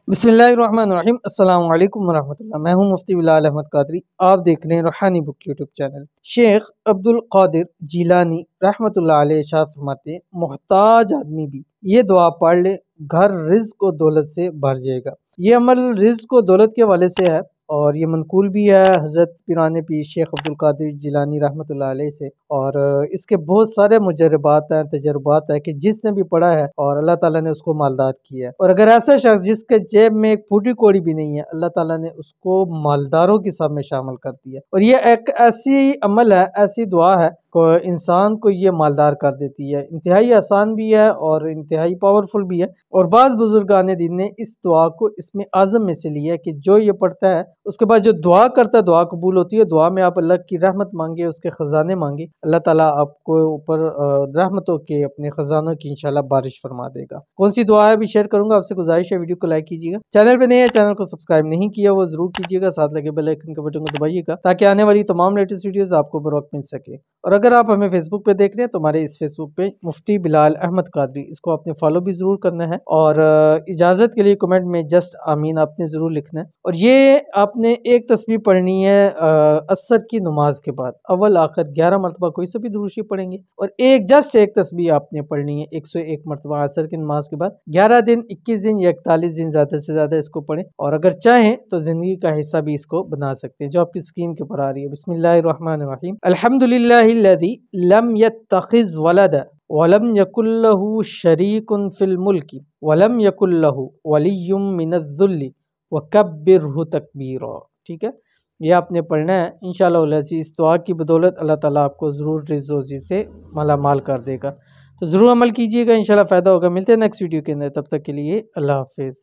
बिस्मिल्लाहिर्रहमानिर्रहीम अस्सलाम वालेकुम वरहमतुल्लाह। मैं हूं मुफ्ती बिलाल अहमद कादरी। आप देख रहे हैं Roohani book YouTube channel. Shaikh Abdul Qadir Jilani रहमतुल्लाह अलैह इरशाद फरमाते हैं, मोहताज आदमी भी ये दुआ पढ़ ले, घर रिज्क और दौलत से भर जाएगा। ये अमल रिज्क और दौलत के हवाले से है और ये मनकूल भी है हज़रत पीराने पीर शेख अब्दुल कादिर जिलानी रहमतुल्लाह अलैह से। और इसके बहुत सारे मुजरबात हैं, तजर्बात है कि जिसने भी पढ़ा है और अल्लाह ताला ने उसको मालदार किया है। और अगर ऐसा शख्स जिसके जेब में एक फूटी कौड़ी भी नहीं है, अल्लाह ताला ने उसको मालदारों की सब में शामिल कर दिया। और ये एक ऐसी अमल है, ऐसी दुआ है को इंसान को ये मालदार कर देती है। इंतहाई आसान भी है और इंतहाई पावरफुल भी है। और बाज़ बुजुर्गान दीन ने इस दुआ को इसमें आज़म में से लिया कि जो ये पढ़ता है उसके बाद जो दुआ करता है दुआ कबूल होती है। दुआ में आप अल्लाह की रहमत मांगे, उसके ख़जाने मांगे, अल्लाह ताला आपको ऊपर रहमतों के अपने ख़जानों की इंशाल्लाह बारिश फरमा देगा। कौन सी दुआ है अभी शेयर करूंगा। आपसे गुजारिश है वीडियो को लाइक कीजिएगा, चैनल पे नए है चैनल को सब्सक्राइब नहीं किया वो जरूर कीजिएगा, साथ लगे बेल आइकन के बटन को दबाइएगा ताकि आने वाली तमाम लेटेस्ट वीडियोस आपको बर वक्त मिल सके। और अगर आप हमें फेसबुक पे देख रहे हैं तो हमारे इस फेसबुक पे मुफ्ती बिलाल अहमद कादरी, इसको आपने फॉलो भी जरूर करना है। और इजाज़त के लिए कमेंट में जस्ट आमीन आपने ज़रूर लिखना है। और ये आपने एक तस्बीह पढ़नी है असर की नमाज के बाद, अव्वल आखिर 11 मरतबा कोई सा भी दुरूशी पढ़ेंगे। और एक तस्बीह आपने पढ़नी है 101 मरतबा असर की नमाज के बाद। 11 दिन, 21 दिन या 41 दिन ज़्यादा से ज़्यादा इसको पढ़ें। और अगर चाहें तो ज़िंदगी का हिस्सा भी इसको बना सकते हैं, जो आपकी स्क्रीन के ऊपर आ रही है। बिस्मिल्लाहिर्रहमानिर्रहीम। अल्हम्दुलिल्लाहिल्लज़ी लम यत्तखिज़ वलदा वलम यकुल लहू शरीकुन फिल मुल्की वलम यकुल लहू वलिय्युम मिनज़्ज़ुल्ली वकब्बिरहु तकबीरा। ठीक है, ये आपने पढ़ना है। इंशाअल्लाह इस दुआ की बदौलत अल्लाह ताला आपको ज़रूर रिज़्क़ रोज़ी से माला माल कर देगा। तो ज़रूर अमल कीजिएगा, इंशाअल्लाह फ़ायदा होगा। मिलते हैं नेक्स्ट वीडियो के अंदर, तब तक के लिए अल्लाह हाफ़िज़।